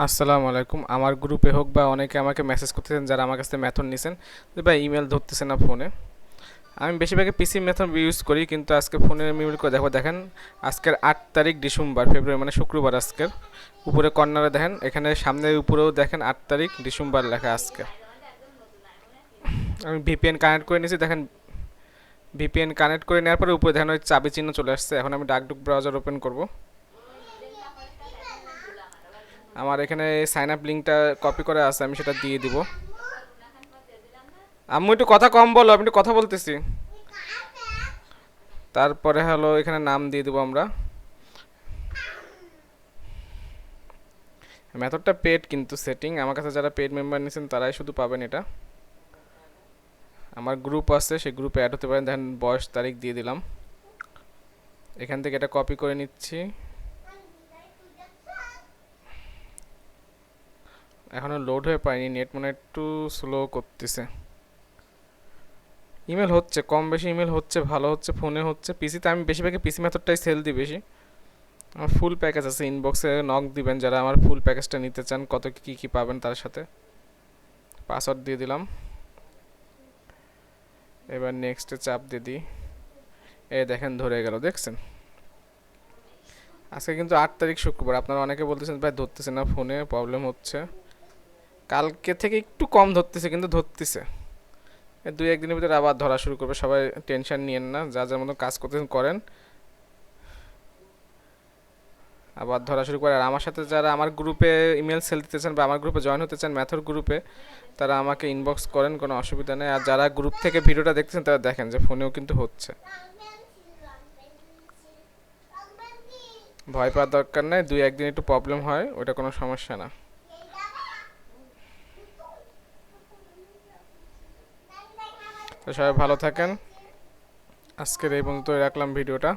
আসসালামু আলাইকুম। আমার গ্রুপে হোক বা অনেকে আমাকে মেসেজ করতেছেন যারা আমার কাছ থেকে মেথড নিছেন যে ভাই ইমেল ধরতেছে না ফোনে। আমি বেশিরভাগই পিসি মেথড ইউজ করি, কিন্তু আজকে ফোনের ইমেল করে দেখো। দেখেন আজকের 8 তারিখ ডিসেম্বর, ফেব্রুয়ারি মানে শুক্রবার আজকের। উপরে কর্নারে দেখেন, এখানে সামনে উপরেও দেখেন 8 তারিখ ডিসেম্বর লেখা আজকে। আমি ভিপিএন কানেক্ট করে নিয়েছি, দেখেন ভিপিএন কানেক্ট করে নেওয়ার পরে উপরে দেখেন ওই চাবি চিহ্ন চলে আসছে। এখন আমি ডাকডুক ব্রাউজার ওপেন করব। আমার এখানে সাইন আপ লিঙ্কটা কপি করে আছে, আমি সেটা দিয়ে দিব। আম্মু একটু কথা কম বলো, আমি একটু কথা বলতেছি। তারপরে হলো এখানে নাম দিয়ে দেবো আমরা। মেথডটা পেড, কিন্তু সেটিং আমার কাছে যারা পেড মেম্বার নিয়েছেন তারাই শুধু পাবেন এটা। আমার গ্রুপ আছে, সেই গ্রুপে অ্যাড হতে পারেন। দেখেন বয়স তারিখ দিয়ে দিলাম। এখান থেকে এটা কপি করে নিচ্ছি। এখনও লোড হয়ে পায়নি, নেট মনে হয় একটু স্লো করতেছে। ইমেল হচ্ছে, কম বেশি ইমেল হচ্ছে, ভালো হচ্ছে, ফোনে হচ্ছে। পিসিতে আমি বেশিরভাগই পিসি মেথডটাই সেল দিই বেশি। আমার ফুল প্যাকেজ আছে, ইনবক্সে নক দিবেন যারা আমার ফুল প্যাকেজটা নিতে চান, কত কী কী পাবেন তার সাথে। পাসওয়ার্ড দিয়ে দিলাম। এবার নেক্সটে চাপ দিয়ে দিই। এই দেখেন ধরে গেল, দেখছেন। আজকে কিন্তু 8 তারিখ শুক্রবার। আপনারা অনেকে বলতেছেন ভাই ধরতেছে না ফোনে, প্রবলেম হচ্ছে। কালকে থেকে একটু কম ধরতেছে, কিন্তু ধরতেছে। এই 2-1 দিনের ভিতরে আবার ধরা শুরু করবে। সবাই টেনশন নিয়েন না, যা যার মতো কাজ করতেছেন করেন, আবার ধরা শুরু করে। আর আমার সাথে যারা আমার গ্রুপে ইমেল সেল দিতে চান বা আমার গ্রুপে জয়েন হতে চান ম্যাথর গ্রুপে, তারা আমাকে ইনবক্স করেন, কোনো অসুবিধা নেই। আর যারা গ্রুপ থেকে ভিডিওটা দেখতেছেন তারা দেখেন যে ফোনেও কিন্তু হচ্ছে। ভয় পাওয়ার দরকার নেই, 2-1 দিন একটু প্রবলেম হয়, ওটা কোনো সমস্যা না। তো সবাই ভালো থাকেন। আজকের এই পর্যন্ত রাখলাম ভিডিওটা।